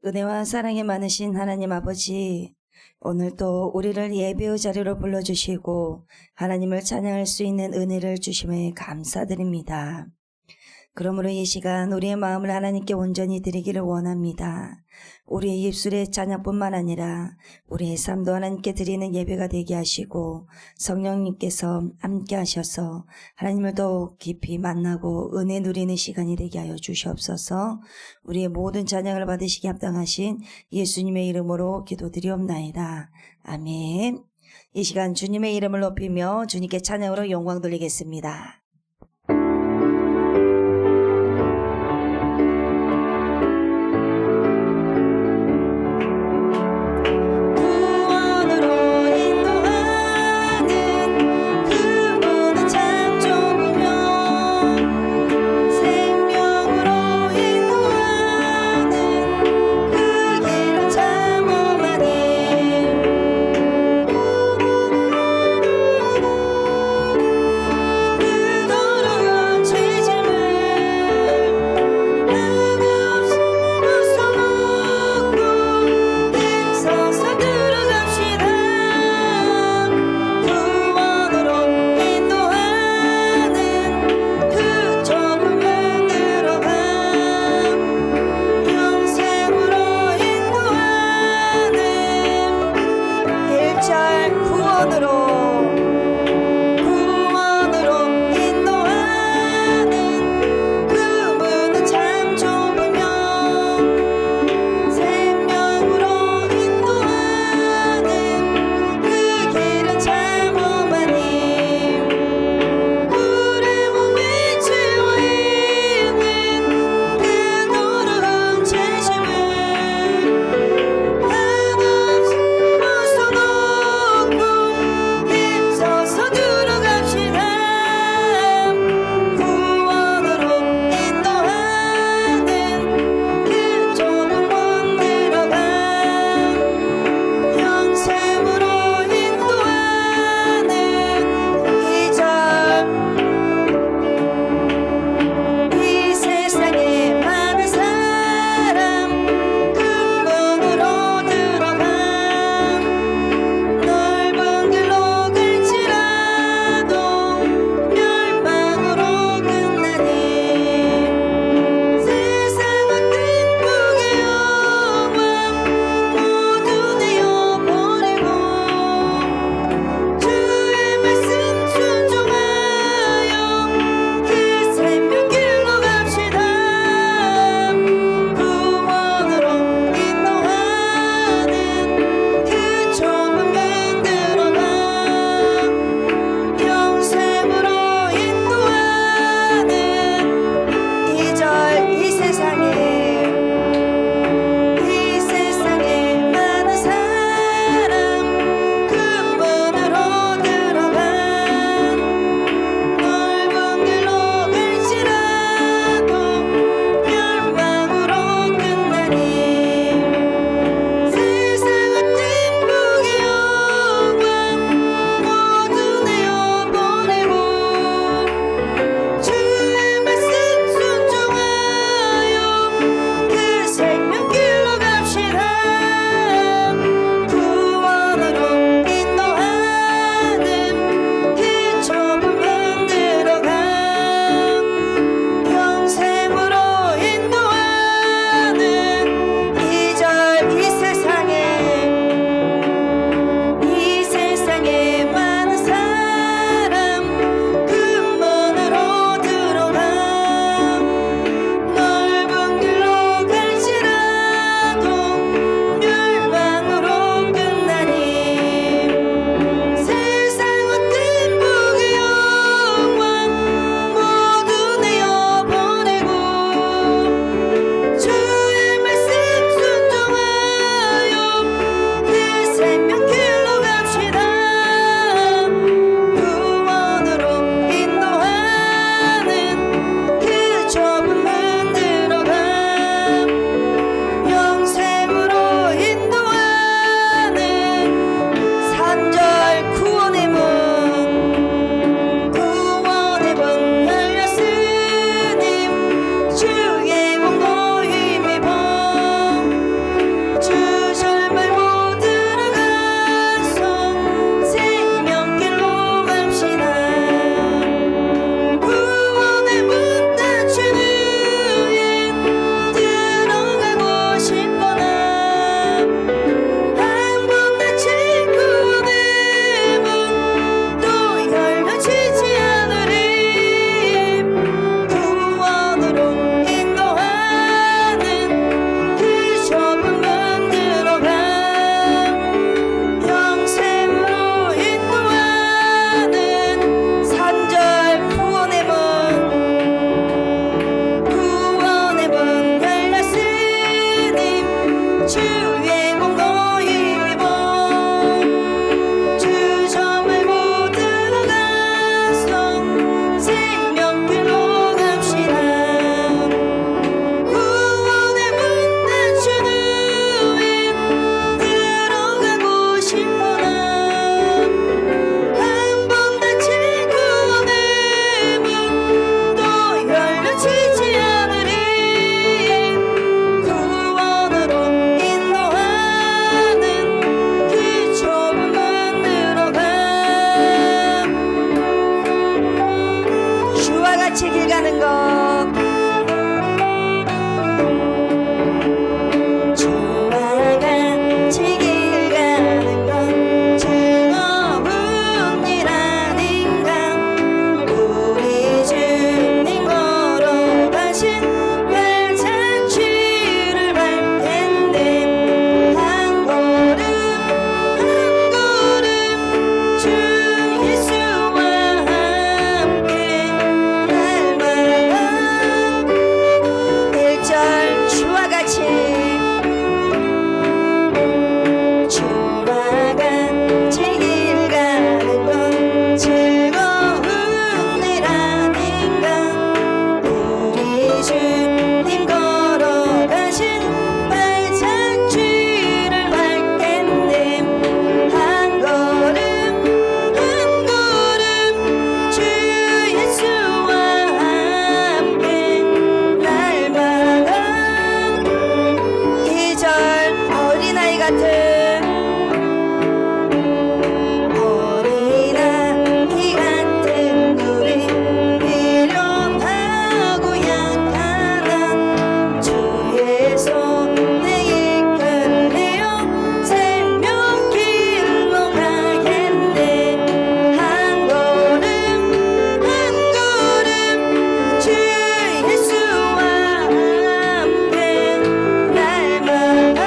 은혜와 사랑이 많으신 하나님 아버지, 오늘도 우리를 예배의 자리로 불러주시고 하나님을 찬양할 수 있는 은혜를 주심에 감사드립니다. 그러므로 이 시간 우리의 마음을 하나님께 온전히 드리기를 원합니다. 우리의 입술의 찬양뿐만 아니라 우리의 삶도 하나님께 드리는 예배가 되게 하시고 성령님께서 함께 하셔서 하나님을 더욱 깊이 만나고 은혜 누리는 시간이 되게 하여 주시옵소서. 우리의 모든 찬양을 받으시기 합당하신 예수님의 이름으로 기도드리옵나이다. 아멘. 이 시간 주님의 이름을 높이며 주님께 찬양으로 영광 돌리겠습니다. 그 주의 공로 힘입어 주 정말 못 들어가서 생명길로 갑시다. 구원의 문 닫혀도 왜 들어가고 싶구나. 한 번 닫힌 구원의 문 또 열려지지 않으리. 구원으로 인도하는 그 좁은 문으로 가. 주와 같이 길 가는 것, 주와 같이 길 가는 건 즐거운 일 아닌가. 우리 주님 걸어가신 발자취를 밟겠네. 한 걸음 한 걸음 주 예수와 함께 날마다 1절 주와 같이 주와 같이 길 가는 건 즐거운 일 아닌가. 우리 주님 걸어가신 발자취를 밟겠네. 한 걸음 한 걸음 주 예수와 함께 날마다 2절 어린아이 같은 어린아이 같은 우리 미련하고 약하나 주의 손에 이끌려 생명길로 가겠네. 한 걸음 한 걸음 주 예수와 함께 날마다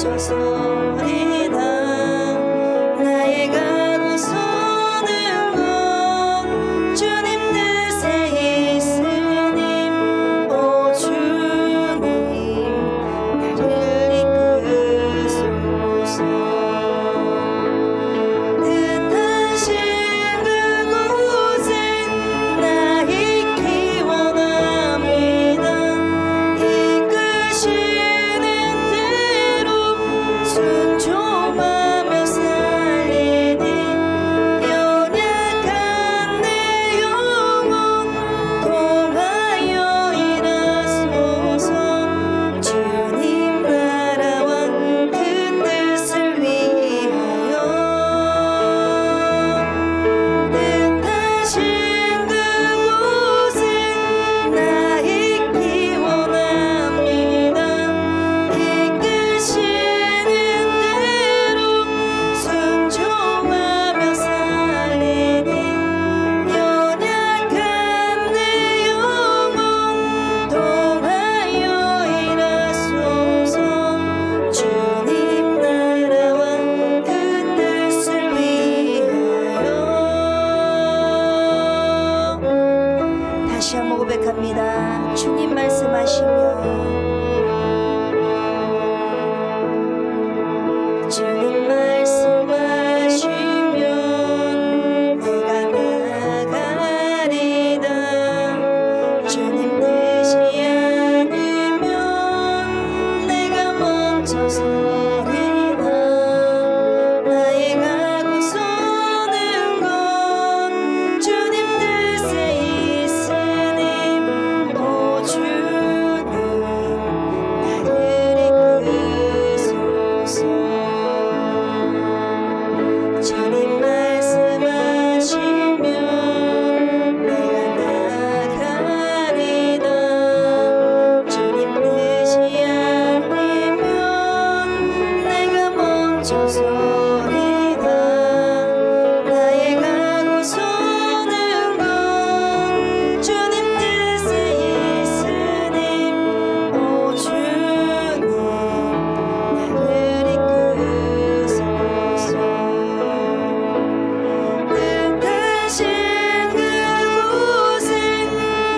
멈춰서리다. 나의 가고 서는 건 주님 뜻에 있으니 오 주님 나를 이끄소서. 뜻하신 그곳에 나 있기 원합니다. 이끄시는 대로 순종하며 살리니 연약한 내 영혼 통하여 일하소서. 주님 나라와 그 뜻을 위하여 뜻하신 그곳에 나 있기 원합니다. 이끄시는 대로 순종하며 살리니 연약한 내 영혼 통하여 일하소서. 주님 나라와 그 뜻을 위하여. 다시 한번 고백합니다. 주님 말씀하시며 주님 말씀하시면 내가 나가리다. 주님 뜻이 아니면 내가 멈춰서리다. 나의 가고 서는 건 주님 뜻에 있으니 오 주님 나를 이끄소서. 주님 말씀하시면 내가 나가리다. 주님 뜻이 아니면 내가 멈춰서리다. 나의 가고 서는 건 주님 뜻에 있으니 오 주님 나를 이끄소서. 뜻하신 그곳에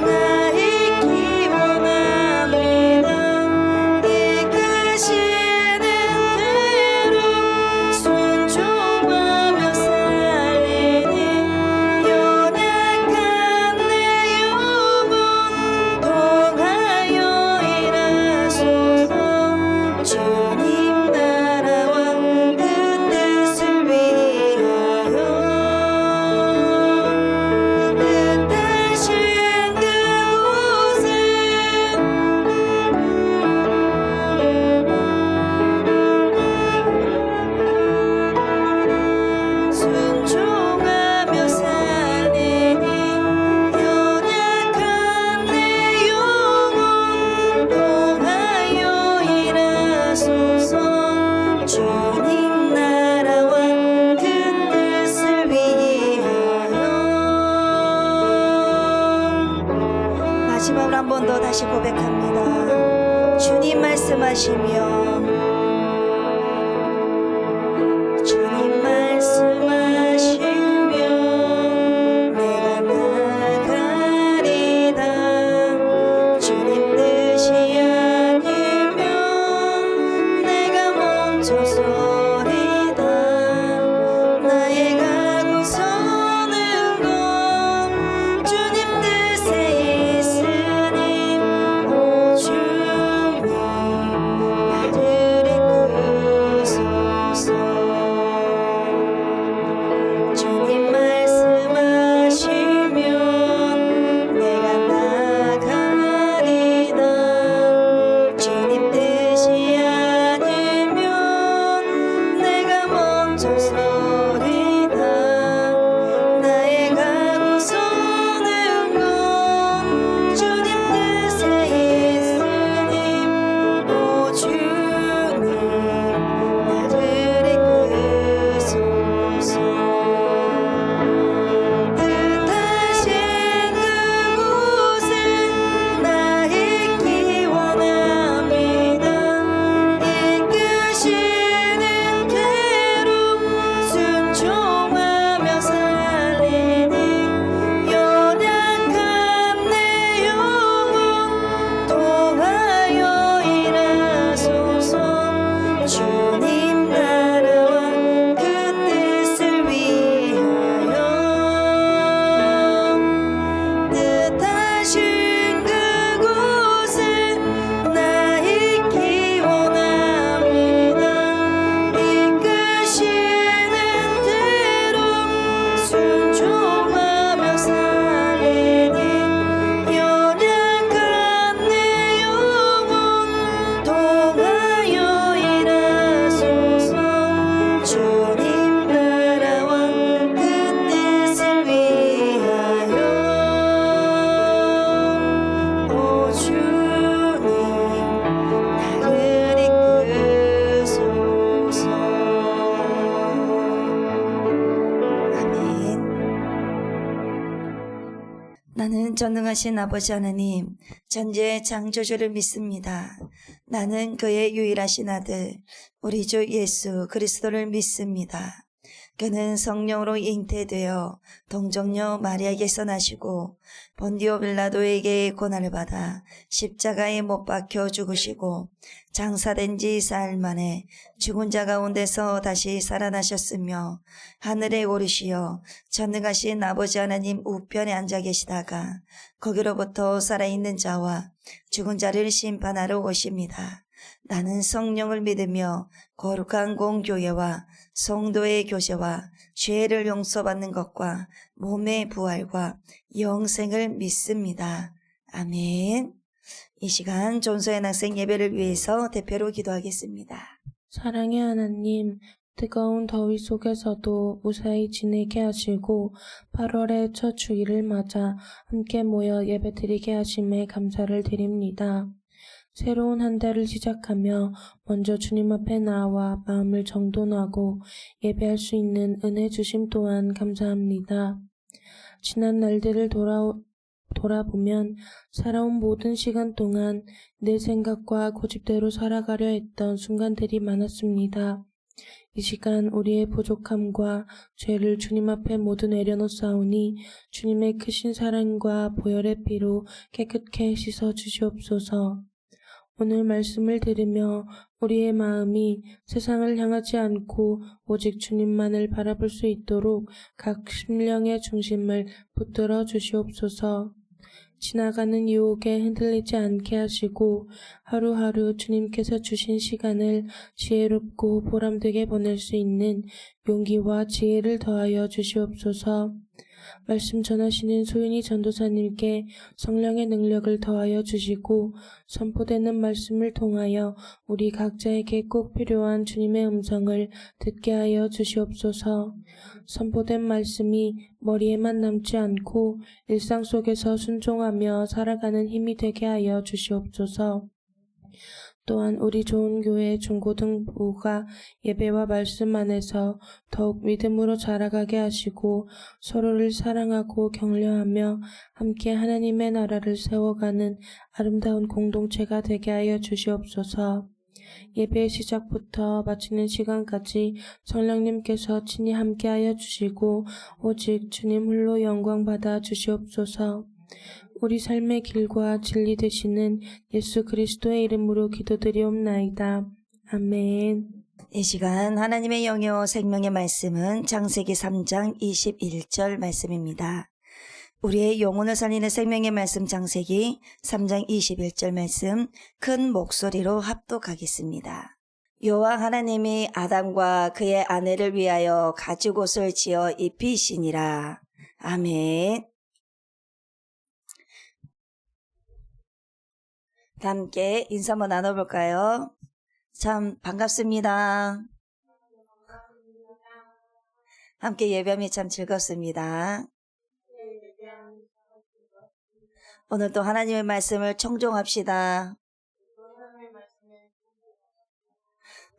나 있기 원합니다. 이끄시는 대로 순종하며 살리니 연약한 내 영혼 통하여 일하소서. 주님 나라와 그 뜻을 위하여 뜻하신 그곳에 순종하며 살리니 연약한 내 영혼 통하여 일하소서. 주님 나라와 그 뜻을 위하여. 마지막으로 한 번 더 다시 고백합니다. 주님 말씀하시며 주님 말씀하시면 내가 나가리다. 주님 뜻이 아니면 내가 멈춰서리다. 나의 가고 서는 건 주님 뜻에 있으니 오 주님 나를 이끄소서. 주님 말씀하시면 내가 나가리다. 주님 뜻이 아니면 나는 전능하신 아버지 하나님, 전지의 창조주를 믿습니다. 나는 그의 유일하신 아들, 우리 주 예수 그리스도를 믿습니다. 그는 성령으로 잉태되어 동정녀 마리아에게서 나시고 본디오 빌라도에게 고난을 받아 십자가에 못 박혀 죽으시고 장사된 지 사흘 만에 죽은 자 가운데서 다시 살아나셨으며 하늘에 오르시어 전능하신 아버지 하나님 우편에 앉아 계시다가 거기로부터 살아있는 자와 죽은 자를 심판하러 오십니다. 나는 성령을 믿으며 거룩한 공교회와 성도의 교제와 죄를 용서받는 것과 몸의 부활과 영생을 믿습니다. 아멘. 이 시간 존소연 학생 예배를 위해서 대표로 기도하겠습니다. 사랑의 하나님, 뜨거운 더위 속에서도 무사히 지내게 하시고 8월의 첫 주일을 맞아 함께 모여 예배드리게 하심에 감사를 드립니다. 새로운 한 달을 시작하며 먼저 주님 앞에 나와 마음을 정돈하고 예배할 수 있는 은혜 주심 또한 감사합니다. 지난 날들을 돌아보면 살아온 모든 시간 동안 내 생각과 고집대로 살아가려 했던 순간들이 많았습니다. 이 시간 우리의 부족함과 죄를 주님 앞에 모두 내려놓사오니 주님의 크신 사랑과 보혈의 피로 깨끗게 씻어 주시옵소서. 오늘 말씀을 들으며 우리의 마음이 세상을 향하지 않고 오직 주님만을 바라볼 수 있도록 각 심령의 중심을 붙들어 주시옵소서. 지나가는 유혹에 흔들리지 않게 하시고 하루하루 주님께서 주신 시간을 지혜롭고 보람되게 보낼 수 있는 용기와 지혜를 더하여 주시옵소서. 말씀 전하시는 소윤이 전도사님께 성령의 능력을 더하여 주시고 선포되는 말씀을 통하여 우리 각자에게 꼭 필요한 주님의 음성을 듣게 하여 주시옵소서. 선포된 말씀이 머리에만 남지 않고 일상 속에서 순종하며 살아가는 힘이 되게 하여 주시옵소서. 또한 우리 좋은 교회 중고등부가 예배와 말씀 안에서 더욱 믿음으로 자라가게 하시고 서로를 사랑하고 격려하며 함께 하나님의 나라를 세워가는 아름다운 공동체가 되게 하여 주시옵소서. 예배의 시작부터 마치는 시간까지 성령님께서 친히 함께하여 주시고 오직 주님 홀로 영광 받아 주시옵소서. 우리 삶의 길과 진리 되시는 예수 그리스도의 이름으로 기도드리옵나이다. 아멘. 이 시간 하나님의 영요 생명의 말씀은 창세기 3장 21절 말씀입니다. 우리의 영혼을 살리는 생명의 말씀 창세기 3장 21절 말씀 큰 목소리로 합독하겠습니다. 여호와 하나님이 아담과 그의 아내를 위하여 가죽옷을 지어 입히시니라. 아멘. 다 함께 인사 한번 나눠볼까요? 참 반갑습니다. 함께 예배함이 참 즐겁습니다. 오늘도 하나님의 말씀을 청종합시다.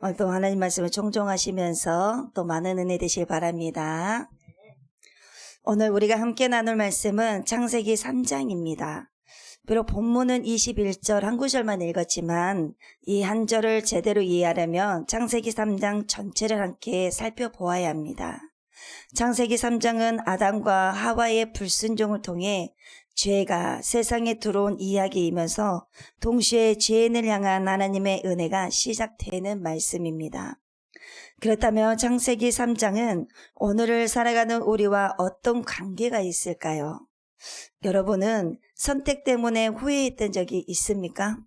오늘도 하나님 말씀을 청종하시면서 또 많은 은혜 되시길 바랍니다. 오늘 우리가 함께 나눌 말씀은 창세기 3장입니다. 비록 본문은 21절 한 구절만 읽었지만 이 한 절을 제대로 이해하려면 창세기 3장 전체를 함께 살펴보아야 합니다. 창세기 3장은 아담과 하와의 불순종을 통해 죄가 세상에 들어온 이야기이면서 동시에 죄인을 향한 하나님의 은혜가 시작되는 말씀입니다. 그렇다면 창세기 3장은 오늘을 살아가는 우리와 어떤 관계가 있을까요? 여러분은 선택 때문에 후회했던 적이 있습니까?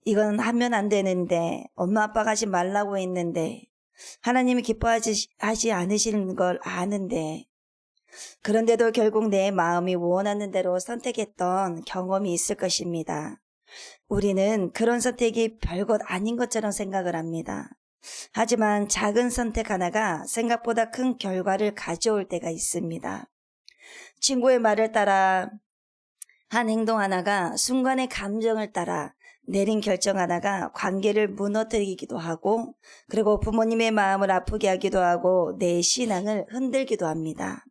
이건 하면 안 되는데, 엄마 아빠가 하지 말라고 했는데, 하나님이 기뻐하지 않으시는 걸 아는데, 그런데도 결국 내 마음이 원하는 대로 선택했던 경험이 있을 것입니다. 우리는 그런 선택이 별것 아닌 것처럼 생각을 합니다. 하지만 작은 선택 하나가 생각보다 큰 결과를 가져올 때가 있습니다. 친구의 말을 따라 한 행동 하나가 순간의 감정을 따라 내린 결정 하나가 관계를 무너뜨리기도 하고 그리고 부모님의 마음을 아프게 하기도 하고 내 신앙을 흔들기도 합니다.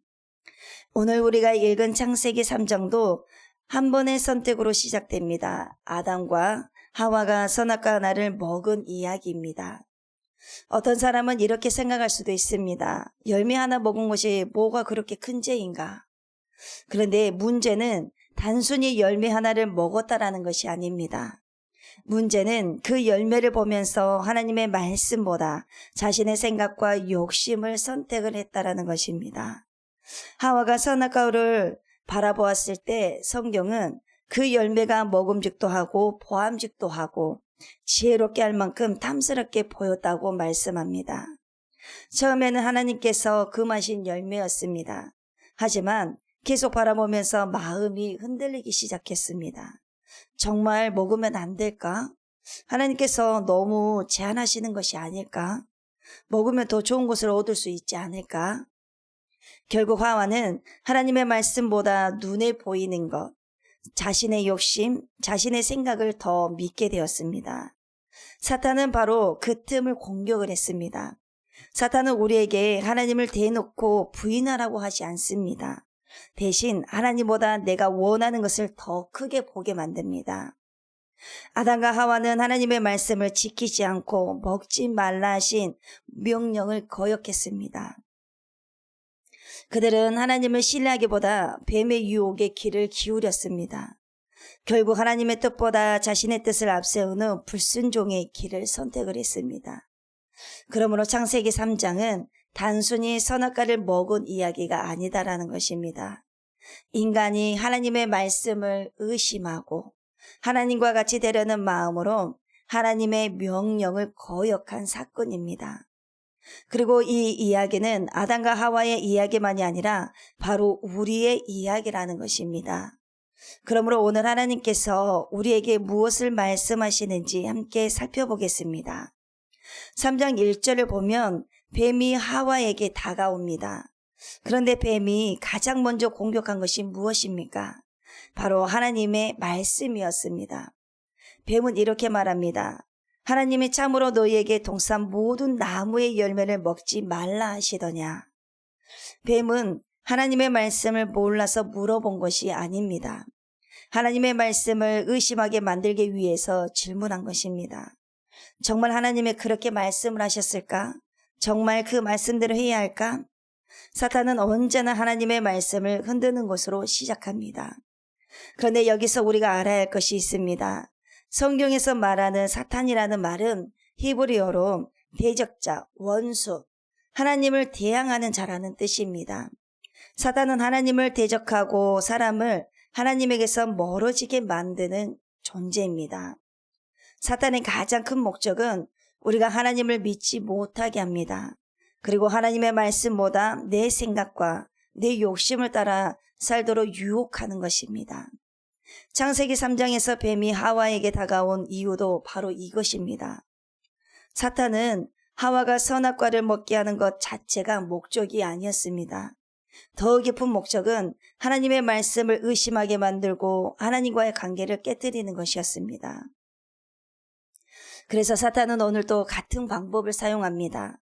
오늘 우리가 읽은 창세기 3장도 한 번의 선택으로 시작됩니다. 아담과 하와가 선악과 나를 먹은 이야기입니다. 어떤 사람은 이렇게 생각할 수도 있습니다. 열매 하나 먹은 것이 뭐가 그렇게 큰 죄인가? 그런데 문제는 단순히 열매 하나를 먹었다라는 것이 아닙니다. 문제는 그 열매를 보면서 하나님의 말씀보다 자신의 생각과 욕심을 선택을 했다라는 것입니다. 하와가 선악과를 바라보았을 때 성경은 그 열매가 먹음직도 하고 보암직도 하고 지혜롭게 할 만큼 탐스럽게 보였다고 말씀합니다. 처음에는 하나님께서 금하신 열매였습니다. 하지만 계속 바라보면서 마음이 흔들리기 시작했습니다. 정말 먹으면 안 될까? 하나님께서 너무 제한하시는 것이 아닐까? 먹으면 더 좋은 것을 얻을 수 있지 않을까? 결국 하와는 하나님의 말씀보다 눈에 보이는 것, 자신의 욕심, 자신의 생각을 더 믿게 되었습니다. 사탄은 바로 그 틈을 공격을 했습니다. 사탄은 우리에게 하나님을 대놓고 부인하라고 하지 않습니다. 대신 하나님보다 내가 원하는 것을 더 크게 보게 만듭니다. 아담과 하와는 하나님의 말씀을 지키지 않고 먹지 말라 하신 명령을 거역했습니다. 그들은 하나님을 신뢰하기보다 뱀의 유혹에 귀를 기울였습니다. 결국 하나님의 뜻보다 자신의 뜻을 앞세우는 불순종의 길을 선택을 했습니다. 그러므로 창세기 3장은 단순히 선악과를 먹은 이야기가 아니다라는 것입니다. 인간이 하나님의 말씀을 의심하고 하나님과 같이 되려는 마음으로 하나님의 명령을 거역한 사건입니다. 그리고 이 이야기는 아담과 하와의 이야기만이 아니라 바로 우리의 이야기라는 것입니다. 그러므로 오늘 하나님께서 우리에게 무엇을 말씀하시는지 함께 살펴보겠습니다. 3장 1절을 보면 뱀이 하와에게 다가옵니다. 그런데 뱀이 가장 먼저 공격한 것이 무엇입니까? 바로 하나님의 말씀이었습니다. 뱀은 이렇게 말합니다. 하나님이 참으로 너희에게 동산 모든 나무의 열매를 먹지 말라 하시더냐. 뱀은 하나님의 말씀을 몰라서 물어본 것이 아닙니다. 하나님의 말씀을 의심하게 만들기 위해서 질문한 것입니다. 정말 하나님이 그렇게 말씀을 하셨을까? 정말 그 말씀대로 해야 할까? 사탄은 언제나 하나님의 말씀을 흔드는 것으로 시작합니다. 그런데 여기서 우리가 알아야 할 것이 있습니다. 성경에서 말하는 사탄이라는 말은 히브리어로 대적자, 원수, 하나님을 대항하는 자라는 뜻입니다. 사탄은 하나님을 대적하고 사람을 하나님에게서 멀어지게 만드는 존재입니다. 사탄의 가장 큰 목적은 우리가 하나님을 믿지 못하게 합니다. 그리고 하나님의 말씀보다 내 생각과 내 욕심을 따라 살도록 유혹하는 것입니다. 창세기 3장에서 뱀이 하와에게 다가온 이유도 바로 이것입니다. 사탄은 하와가 선악과를 먹게 하는 것 자체가 목적이 아니었습니다. 더 깊은 목적은 하나님의 말씀을 의심하게 만들고 하나님과의 관계를 깨뜨리는 것이었습니다. 그래서 사탄은 오늘도 같은 방법을 사용합니다.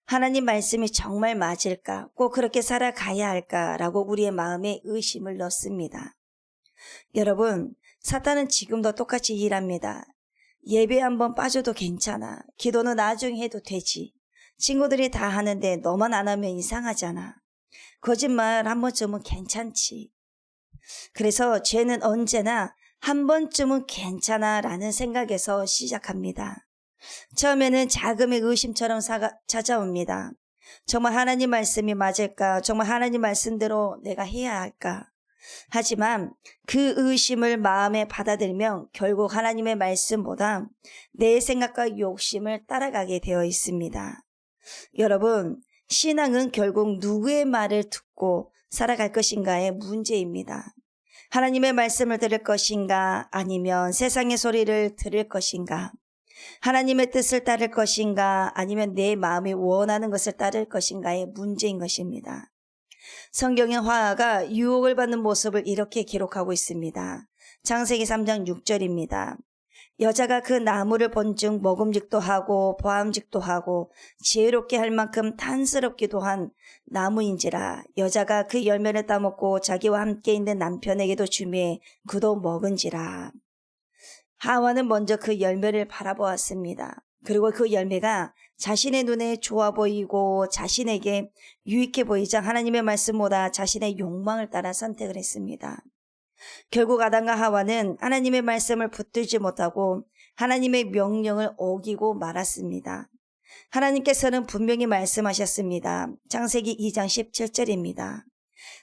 하나님 말씀이 정말 맞을까? 꼭 그렇게 살아가야 할까라고 우리의 마음에 의심을 넣습니다. 여러분, 사탄은 지금도 똑같이 일합니다. 예배 한번 빠져도 괜찮아. 기도는 나중에 해도 되지. 친구들이 다 하는데 너만 안 하면 이상하잖아. 거짓말 한 번쯤은 괜찮지. 그래서 죄는 언제나 한 번쯤은 괜찮아 라는 생각에서 시작합니다. 처음에는 자금의 의심처럼 찾아옵니다. 정말 하나님 말씀이 맞을까? 정말 하나님 말씀대로 내가 해야 할까? 하지만 그 의심을 마음에 받아들이면 결국 하나님의 말씀보다 내 생각과 욕심을 따라가게 되어 있습니다. 여러분, 신앙은 결국 누구의 말을 듣고 살아갈 것인가의 문제입니다. 하나님의 말씀을 들을 것인가 아니면 세상의 소리를 들을 것인가? 하나님의 뜻을 따를 것인가 아니면 내 마음이 원하는 것을 따를 것인가의 문제인 것입니다. 성경의 화가 유혹을 받는 모습을 이렇게 기록하고 있습니다. 창세기 3장 6절입니다. 여자가 그 나무를 본즉 먹음직도 하고 보암직도 하고 지혜롭게 할 만큼 탐스럽기도 한 나무인지라. 여자가 그 열매를 따먹고 자기와 함께 있는 남편에게도 주매 그도 먹은지라. 하와는 먼저 그 열매를 바라보았습니다. 그리고 그 열매가 자신의 눈에 좋아 보이고 자신에게 유익해 보이자 하나님의 말씀보다 자신의 욕망을 따라 선택을 했습니다. 결국 아담과 하와는 하나님의 말씀을 붙들지 못하고 하나님의 명령을 어기고 말았습니다. 하나님께서는 분명히 말씀하셨습니다. 창세기 2장 17절입니다.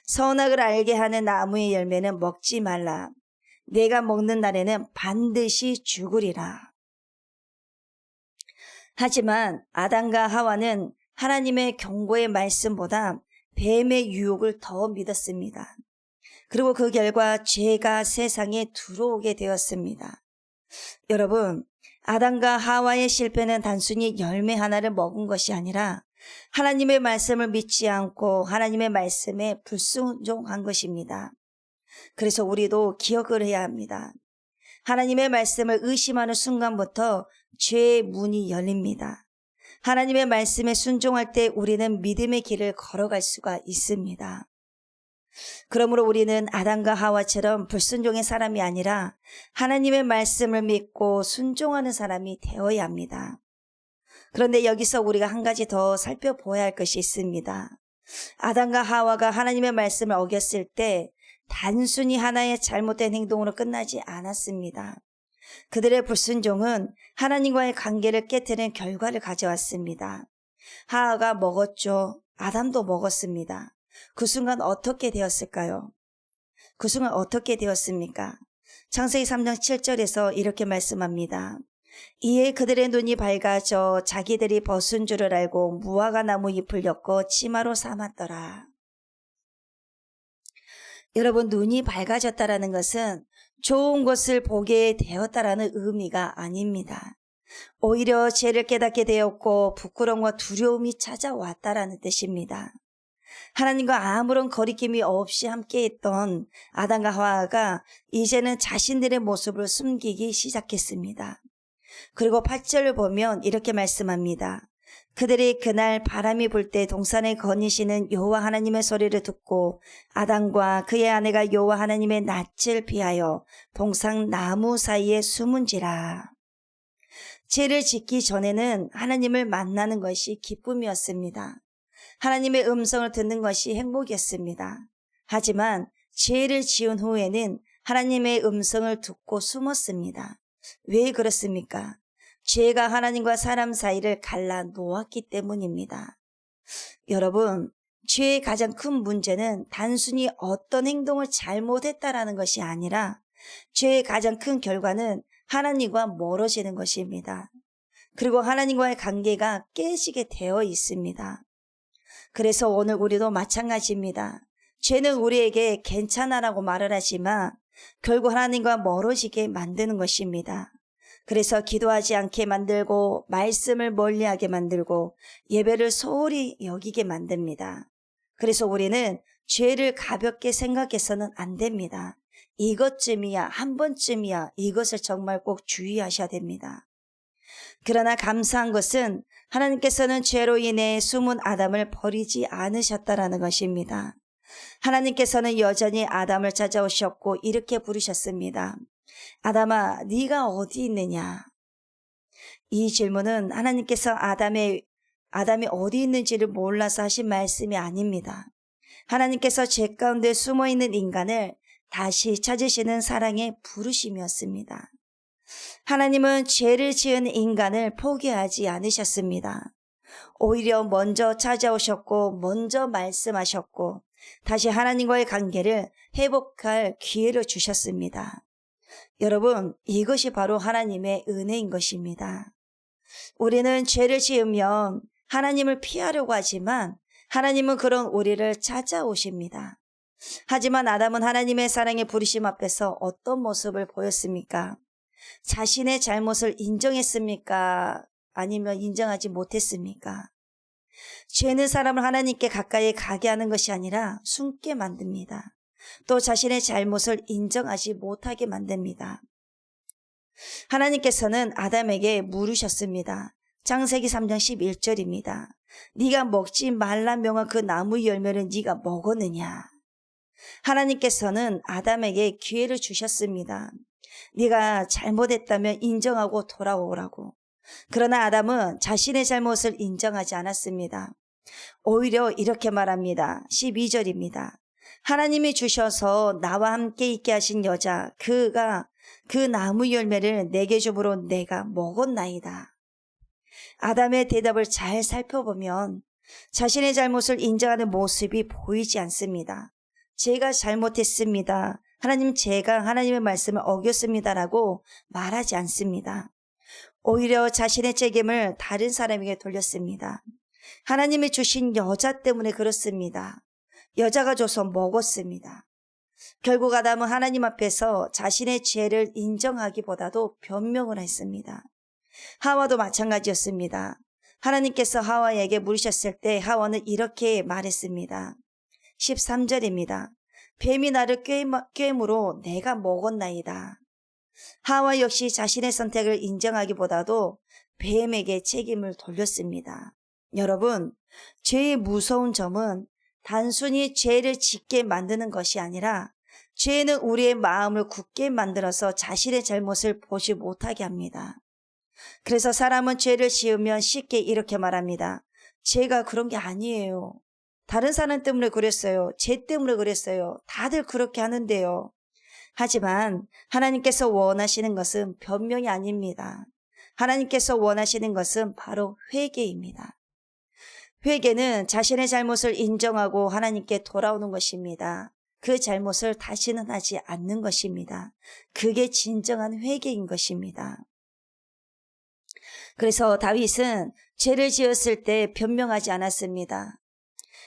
선악을 알게 하는 나무의 열매는 먹지 말라. 내가 먹는 날에는 반드시 죽으리라. 하지만 아담과 하와는 하나님의 경고의 말씀보다 뱀의 유혹을 더 믿었습니다. 그리고 그 결과 죄가 세상에 들어오게 되었습니다. 여러분, 아담과 하와의 실패는 단순히 열매 하나를 먹은 것이 아니라 하나님의 말씀을 믿지 않고 하나님의 말씀에 불순종한 것입니다. 그래서 우리도 기억을 해야 합니다. 하나님의 말씀을 의심하는 순간부터 죄의 문이 열립니다. 하나님의 말씀에 순종할 때 우리는 믿음의 길을 걸어갈 수가 있습니다. 그러므로 우리는 아담과 하와처럼 불순종의 사람이 아니라 하나님의 말씀을 믿고 순종하는 사람이 되어야 합니다. 그런데 여기서 우리가 한 가지 더 살펴보아야 할 것이 있습니다. 아담과 하와가 하나님의 말씀을 어겼을 때 단순히 하나의 잘못된 행동으로 끝나지 않았습니다. 그들의 불순종은 하나님과의 관계를 깨뜨리는 결과를 가져왔습니다. 하와가 먹었죠. 아담도 먹었습니다. 그 순간 어떻게 되었을까요? 그 순간 어떻게 되었습니까? 창세기 3장 7절에서 이렇게 말씀합니다. 이에 그들의 눈이 밝아져 자기들이 벗은 줄을 알고 무화과 나무 잎을 엮어 치마로 삼았더라. 여러분, 눈이 밝아졌다라는 것은 좋은 것을 보게 되었다라는 의미가 아닙니다. 오히려 죄를 깨닫게 되었고 부끄러움과 두려움이 찾아왔다라는 뜻입니다. 하나님과 아무런 거리낌이 없이 함께했던 아담과 하와가 이제는 자신들의 모습을 숨기기 시작했습니다. 그리고 8절을 보면 이렇게 말씀합니다. 그들이 그날 바람이 불 때 동산에 거니시는 여호와 하나님의 소리를 듣고 아담과 그의 아내가 여호와 하나님의 낯을 피하여 동산 나무 사이에 숨은지라. 죄를 짓기 전에는 하나님을 만나는 것이 기쁨이었습니다. 하나님의 음성을 듣는 것이 행복이었습니다. 하지만 죄를 지은 후에는 하나님의 음성을 듣고 숨었습니다. 왜 그렇습니까? 죄가 하나님과 사람 사이를 갈라 놓았기 때문입니다. 여러분, 죄의 가장 큰 문제는 단순히 어떤 행동을 잘못했다라는 것이 아니라 죄의 가장 큰 결과는 하나님과 멀어지는 것입니다. 그리고 하나님과의 관계가 깨지게 되어 있습니다. 그래서 오늘 우리도 마찬가지입니다. 죄는 우리에게 괜찮아라고 말을 하지만 결국 하나님과 멀어지게 만드는 것입니다. 그래서 기도하지 않게 만들고 말씀을 멀리하게 만들고 예배를 소홀히 여기게 만듭니다. 그래서 우리는 죄를 가볍게 생각해서는 안 됩니다. 이것쯤이야, 한 번쯤이야, 이것을 정말 꼭 주의하셔야 됩니다. 그러나 감사한 것은 하나님께서는 죄로 인해 숨은 아담을 버리지 않으셨다라는 것입니다. 하나님께서는 여전히 아담을 찾아오셨고 이렇게 부르셨습니다. 아담아, 네가 어디 있느냐? 이 질문은 하나님께서 아담이 어디 있는지를 몰라서 하신 말씀이 아닙니다. 하나님께서 죄 가운데 숨어있는 인간을 다시 찾으시는 사랑의 부르심이었습니다. 하나님은 죄를 지은 인간을 포기하지 않으셨습니다. 오히려 먼저 찾아오셨고 먼저 말씀하셨고 다시 하나님과의 관계를 회복할 기회를 주셨습니다. 여러분, 이것이 바로 하나님의 은혜인 것입니다. 우리는 죄를 지으면 하나님을 피하려고 하지만 하나님은 그런 우리를 찾아오십니다. 하지만 아담은 하나님의 사랑의 부르심 앞에서 어떤 모습을 보였습니까? 자신의 잘못을 인정했습니까? 아니면 인정하지 못했습니까? 죄는 사람을 하나님께 가까이 가게 하는 것이 아니라 숨게 만듭니다. 또 자신의 잘못을 인정하지 못하게 만듭니다. 하나님께서는 아담에게 물으셨습니다. 창세기 3장 11절입니다. 네가 먹지 말라 명한 그 나무 열매를 네가 먹었느냐? 하나님께서는 아담에게 기회를 주셨습니다. 네가 잘못했다면 인정하고 돌아오라고. 그러나 아담은 자신의 잘못을 인정하지 않았습니다. 오히려 이렇게 말합니다. 12절입니다. 하나님이 주셔서 나와 함께 있게 하신 여자, 그가 그 나무 열매를 내게 주므로 내가 먹었나이다. 아담의 대답을 잘 살펴보면 자신의 잘못을 인정하는 모습이 보이지 않습니다. 제가 잘못했습니다. 하나님, 제가 하나님의 말씀을 어겼습니다라고 말하지 않습니다. 오히려 자신의 책임을 다른 사람에게 돌렸습니다. 하나님이 주신 여자 때문에 그렇습니다. 여자가 줘서 먹었습니다. 결국 아담은 하나님 앞에서 자신의 죄를 인정하기보다도 변명을 했습니다. 하와도 마찬가지였습니다. 하나님께서 하와에게 물으셨을 때 하와는 이렇게 말했습니다. 13절입니다. 뱀이 나를 꿰므로 내가 먹었나이다. 하와 역시 자신의 선택을 인정하기보다도 뱀에게 책임을 돌렸습니다. 여러분, 죄의 무서운 점은 단순히 죄를 짓게 만드는 것이 아니라 죄는 우리의 마음을 굳게 만들어서 자신의 잘못을 보지 못하게 합니다. 그래서 사람은 죄를 지으면 쉽게 이렇게 말합니다. 제가 그런 게 아니에요. 다른 사람 때문에 그랬어요. 죄 때문에 그랬어요. 다들 그렇게 하는데요. 하지만 하나님께서 원하시는 것은 변명이 아닙니다. 하나님께서 원하시는 것은 바로 회개입니다. 회개는 자신의 잘못을 인정하고 하나님께 돌아오는 것입니다. 그 잘못을 다시는 하지 않는 것입니다. 그게 진정한 회개인 것입니다. 그래서 다윗은 죄를 지었을 때 변명하지 않았습니다.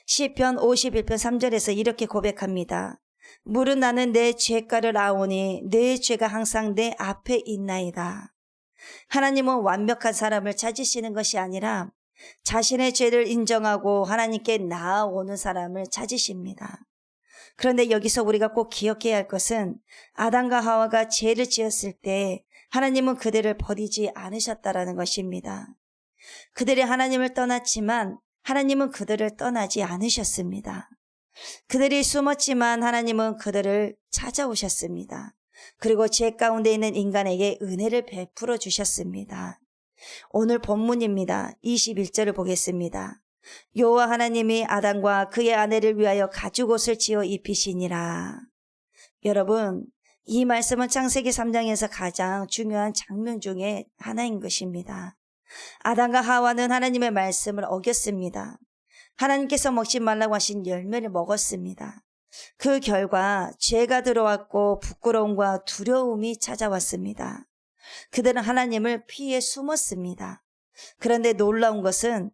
시편 51편 3절에서 이렇게 고백합니다. 물은 나는 내 죄가를 아오니 내 죄가 항상 내 앞에 있나이다. 하나님은 완벽한 사람을 찾으시는 것이 아니라 자신의 죄를 인정하고 하나님께 나아오는 사람을 찾으십니다. 그런데 여기서 우리가 꼭 기억해야 할 것은 아담과 하와가 죄를 지었을 때 하나님은 그들을 버리지 않으셨다라는 것입니다. 그들이 하나님을 떠났지만 하나님은 그들을 떠나지 않으셨습니다. 그들이 숨었지만 하나님은 그들을 찾아오셨습니다. 그리고 죄 가운데 있는 인간에게 은혜를 베풀어 주셨습니다. 오늘 본문입니다. 21절을 보겠습니다. 여호와 하나님이 아담과 그의 아내를 위하여 가죽옷을 지어 입히시니라. 여러분, 이 말씀은 창세기 3장에서 가장 중요한 장면 중에 하나인 것입니다. 아담과 하와는 하나님의 말씀을 어겼습니다. 하나님께서 먹지 말라고 하신 열매를 먹었습니다. 그 결과 죄가 들어왔고 부끄러움과 두려움이 찾아왔습니다. 그들은 하나님을 피해 숨었습니다. 그런데 놀라운 것은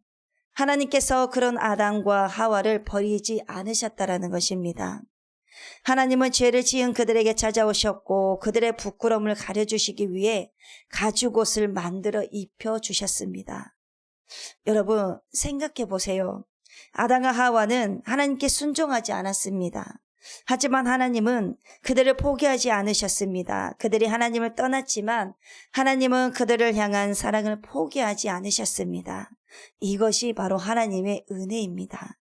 하나님께서 그런 아담과 하와를 버리지 않으셨다라는 것입니다. 하나님은 죄를 지은 그들에게 찾아오셨고 그들의 부끄러움을 가려주시기 위해 가죽옷을 만들어 입혀주셨습니다. 여러분, 생각해 보세요. 아담과 하와는 하나님께 순종하지 않았습니다. 하지만 하나님은 그들을 포기하지 않으셨습니다. 그들이 하나님을 떠났지만 하나님은 그들을 향한 사랑을 포기하지 않으셨습니다. 이것이 바로 하나님의 은혜입니다.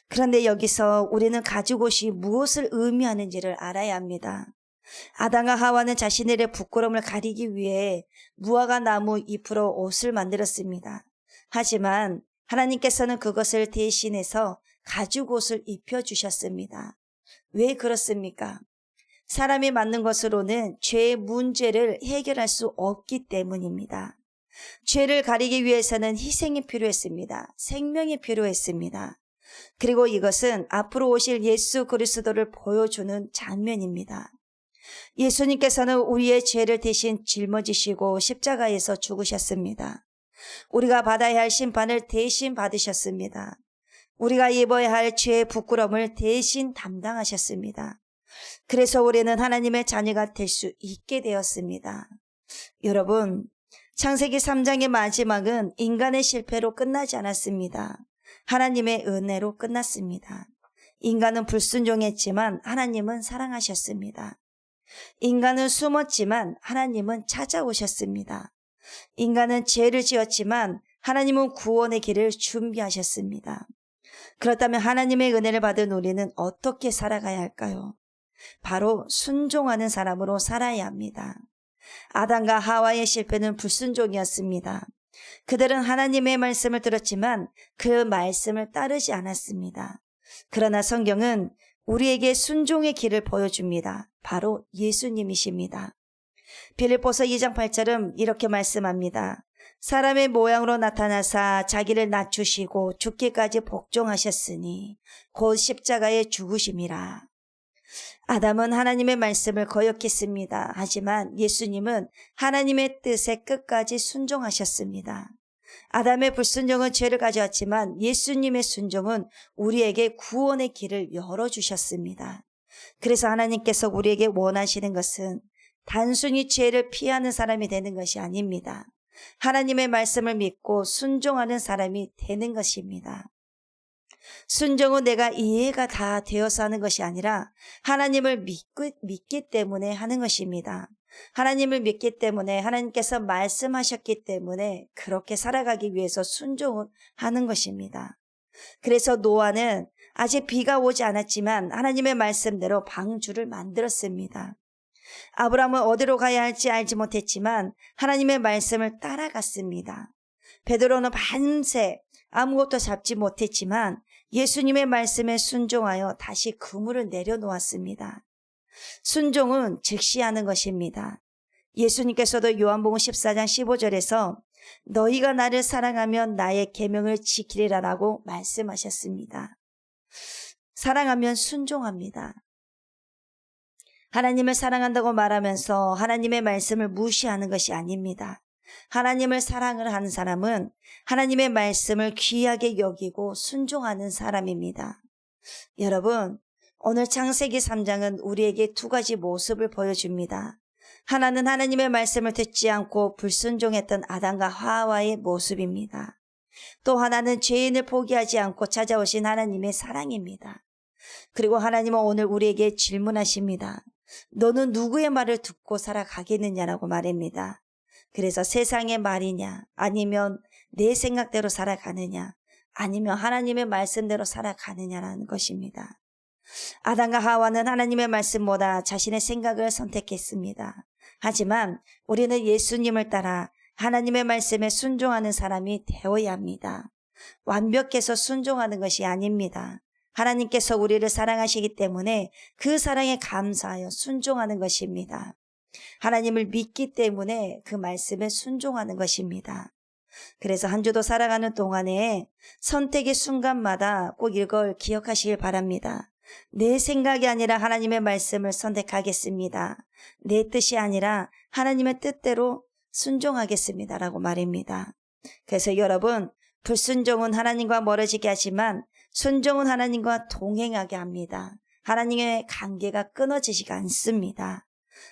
그런데 여기서 우리는 가죽옷이 무엇을 의미하는지를 알아야 합니다. 아담과 하와는 자신들의 부끄러움을 가리기 위해 무화과 나무 잎으로 옷을 만들었습니다. 하지만 하나님께서는 그것을 대신해서 가죽옷을 입혀주셨습니다. 왜 그렇습니까? 사람이 만든 것으로는 죄의 문제를 해결할 수 없기 때문입니다. 죄를 가리기 위해서는 희생이 필요했습니다. 생명이 필요했습니다. 그리고 이것은 앞으로 오실 예수 그리스도를 보여주는 장면입니다. 예수님께서는 우리의 죄를 대신 짊어지시고 십자가에서 죽으셨습니다. 우리가 받아야 할 심판을 대신 받으셨습니다. 우리가 입어야 할 죄의 부끄러움을 대신 담당하셨습니다. 그래서 우리는 하나님의 자녀가 될 수 있게 되었습니다. 여러분, 창세기 3장의 마지막은 인간의 실패로 끝나지 않았습니다. 하나님의 은혜로 끝났습니다. 인간은 불순종했지만 하나님은 사랑하셨습니다. 인간은 숨었지만 하나님은 찾아오셨습니다. 인간은 죄를 지었지만 하나님은 구원의 길을 준비하셨습니다. 그렇다면 하나님의 은혜를 받은 우리는 어떻게 살아가야 할까요? 바로 순종하는 사람으로 살아야 합니다. 아담과 하와의 실패는 불순종이었습니다. 그들은 하나님의 말씀을 들었지만 그 말씀을 따르지 않았습니다. 그러나 성경은 우리에게 순종의 길을 보여줍니다. 바로 예수님이십니다. 빌립보서 2장 8절은 이렇게 말씀합니다. 사람의 모양으로 나타나사 자기를 낮추시고 죽기까지 복종하셨으니 곧 십자가에 죽으심이라. 아담은 하나님의 말씀을 거역했습니다. 하지만 예수님은 하나님의 뜻에 끝까지 순종하셨습니다. 아담의 불순종은 죄를 가져왔지만 예수님의 순종은 우리에게 구원의 길을 열어주셨습니다. 그래서 하나님께서 우리에게 원하시는 것은 단순히 죄를 피하는 사람이 되는 것이 아닙니다. 하나님의 말씀을 믿고 순종하는 사람이 되는 것입니다. 순종은 내가 이해가 다 되어서 하는 것이 아니라 하나님을 믿기 때문에 하는 것입니다. 하나님을 믿기 때문에 하나님께서 말씀하셨기 때문에 그렇게 살아가기 위해서 순종을 하는 것입니다. 그래서 노아는 아직 비가 오지 않았지만 하나님의 말씀대로 방주를 만들었습니다. 아브라함은 어디로 가야 할지 알지 못했지만 하나님의 말씀을 따라갔습니다. 베드로는 밤새 아무것도 잡지 못했지만 예수님의 말씀에 순종하여 다시 그물을 내려놓았습니다. 순종은 즉시 하는 것입니다. 예수님께서도 요한복음 14장 15절에서 너희가 나를 사랑하면 나의 계명을 지키리라라고 말씀하셨습니다. 사랑하면 순종합니다. 하나님을 사랑한다고 말하면서 하나님의 말씀을 무시하는 것이 아닙니다. 하나님을 사랑을 하는 사람은 하나님의 말씀을 귀하게 여기고 순종하는 사람입니다. 여러분, 오늘 창세기 3장은 우리에게 두 가지 모습을 보여줍니다. 하나는 하나님의 말씀을 듣지 않고 불순종했던 아담과 하와의 모습입니다. 또 하나는 죄인을 포기하지 않고 찾아오신 하나님의 사랑입니다. 그리고 하나님은 오늘 우리에게 질문하십니다. 너는 누구의 말을 듣고 살아가겠느냐라고 말합니다. 그래서 세상의 말이냐, 아니면 내 생각대로 살아가느냐, 아니면 하나님의 말씀대로 살아가느냐라는 것입니다. 아담과 하와는 하나님의 말씀보다 자신의 생각을 선택했습니다. 하지만 우리는 예수님을 따라 하나님의 말씀에 순종하는 사람이 되어야 합니다. 완벽해서 순종하는 것이 아닙니다. 하나님께서 우리를 사랑하시기 때문에 그 사랑에 감사하여 순종하는 것입니다. 하나님을 믿기 때문에 그 말씀에 순종하는 것입니다. 그래서 한 주도 살아가는 동안에 선택의 순간마다 꼭 이걸 기억하시길 바랍니다. 내 생각이 아니라 하나님의 말씀을 선택하겠습니다. 내 뜻이 아니라 하나님의 뜻대로 순종하겠습니다라고 말입니다. 그래서 여러분, 불순종은 하나님과 멀어지게 하지만 순종은 하나님과 동행하게 합니다. 하나님의 관계가 끊어지지가 않습니다.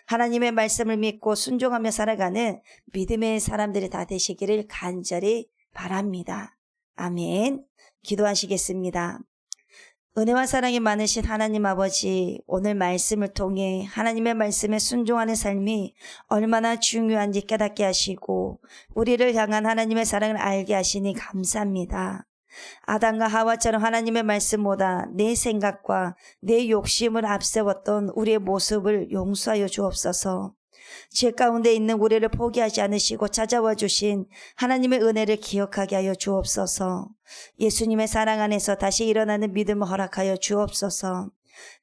하나님의 말씀을 믿고 순종하며 살아가는 믿음의 사람들이 다 되시기를 간절히 바랍니다. 아멘. 기도하시겠습니다. 은혜와 사랑이 많으신 하나님 아버지, 오늘 말씀을 통해 하나님의 말씀에 순종하는 삶이 얼마나 중요한지 깨닫게 하시고 우리를 향한 하나님의 사랑을 알게 하시니 감사합니다. 아담과 하와처럼 하나님의 말씀보다 내 생각과 내 욕심을 앞세웠던 우리의 모습을 용서하여 주옵소서. 죄 가운데 있는 우리를 포기하지 않으시고 찾아와 주신 하나님의 은혜를 기억하게 하여 주옵소서. 예수님의 사랑 안에서 다시 일어나는 믿음을 허락하여 주옵소서.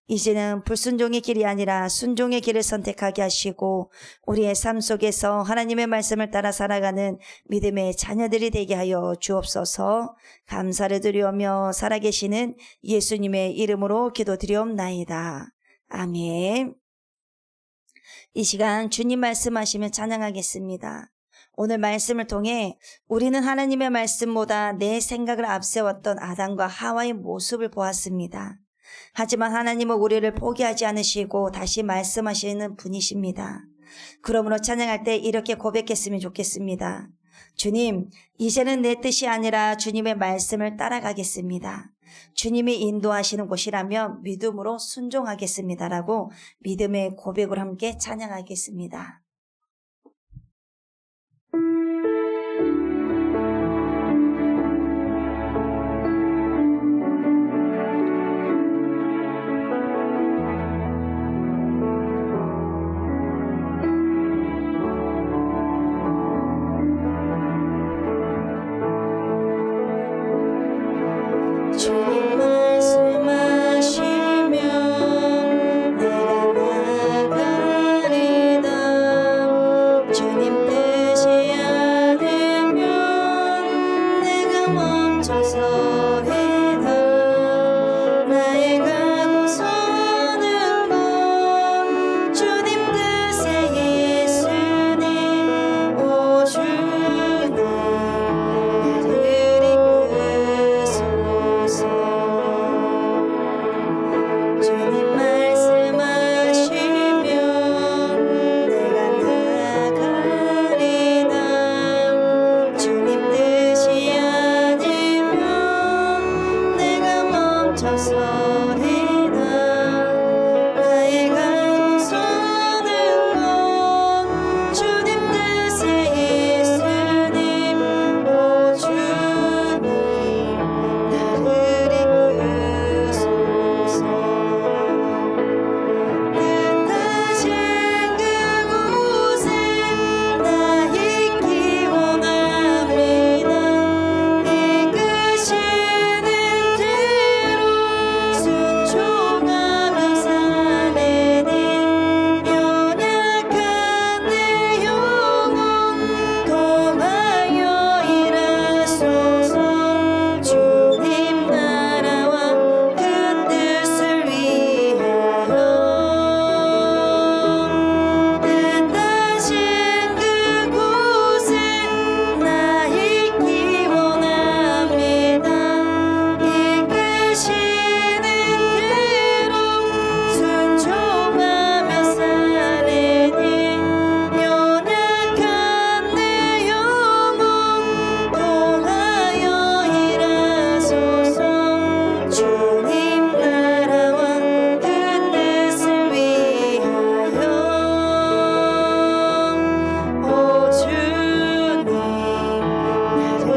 이제는 불순종의 길이 아니라 순종의 길을 선택하게 하시고 우리의 삶 속에서 하나님의 말씀을 따라 살아가는 믿음의 자녀들이 되게 하여 주옵소서. 감사를 드리오며 살아계시는 예수님의 이름으로 기도드리옵나이다. 아멘. 이 시간 주님 말씀하시면 찬양하겠습니다. 오늘 말씀을 통해 우리는 하나님의 말씀보다 내 생각을 앞세웠던 아담과 하와의 모습을 보았습니다. 하지만 하나님은 우리를 포기하지 않으시고 다시 말씀하시는 분이십니다. 그러므로 찬양할 때 이렇게 고백했으면 좋겠습니다. 주님, 이제는 내 뜻이 아니라 주님의 말씀을 따라가겠습니다. 주님이 인도하시는 곳이라면 믿음으로 순종하겠습니다라고 믿음의 고백을 함께 찬양하겠습니다. 주님 말씀하시면 내가 나가리다. 주님 뜻이 아니면 내가 멈춰서리다. 나의 가고 서는 건 주님 뜻에 있으니 오 주님 나를 이끄소서. 주님 말씀하시면 내가 나가리다. 주님 뜻이 아니면 내가 멈춰서리다. 나의 가고 서는 건 주님 뜻에 있으니 오 주님 나를 이끄소서. 뜻하신 그곳에 나 있기 원합니다. 이끄시는 대로 순종하며 살리니 연약한 내 영혼 통하여 일하소서. 주님 나라와 그 뜻을 위하여 뜻하신 그곳에 나 있기 원합니다. 이끄시는 대로 순종하며 살리니 연약한 내 영혼 통하여 일하소서. 주님 나라와 그 뜻을 위하여 오 주님 나를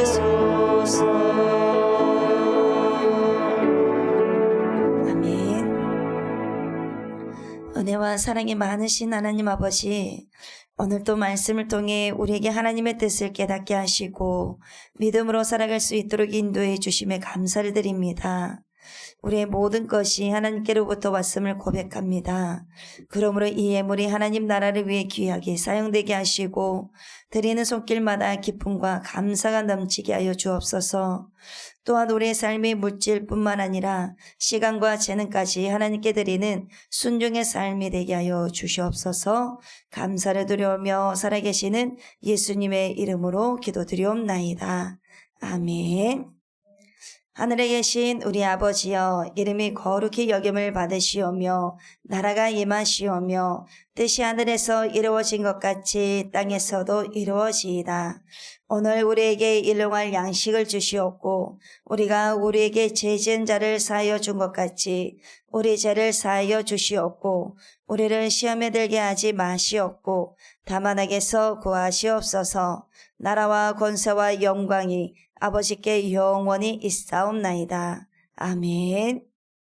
이끄소서. 아멘. 은혜와 사랑이 많으신 하나님 아버지, 오늘도 말씀을 통해 우리에게 하나님의 뜻을 깨닫게 하시고 믿음으로 살아갈 수 있도록 인도해 주심에 감사를 드립니다. 우리의 모든 것이 하나님께로부터 왔음을 고백합니다. 그러므로 이 예물이 하나님 나라를 위해 귀하게 사용되게 하시고 드리는 손길마다 기쁨과 감사가 넘치게 하여 주옵소서. 또한 우리의 삶이 물질뿐만 아니라 시간과 재능까지 하나님께 드리는 순종의 삶이 되게 하여 주시옵소서. 감사를 드려오며 살아계시는 예수님의 이름으로 기도드리옵나이다. 아멘. 하늘에 계신 우리 아버지여, 이름이 거룩히 여김을 받으시오며 나라가 임하시오며 뜻이 하늘에서 이루어진 것 같이 땅에서도 이루어지이다. 오늘 우리에게 일용할 양식을 주시옵고 우리가 우리에게 죄 지은 자를 사하여 준 것 같이 우리 죄를 사하여 주시옵고 우리를 시험에 들게 하지 마시옵고 다만 악에서 구하시옵소서. 나라와 권세와 영광이 아버지께 영원히 있사옵나이다. 아멘.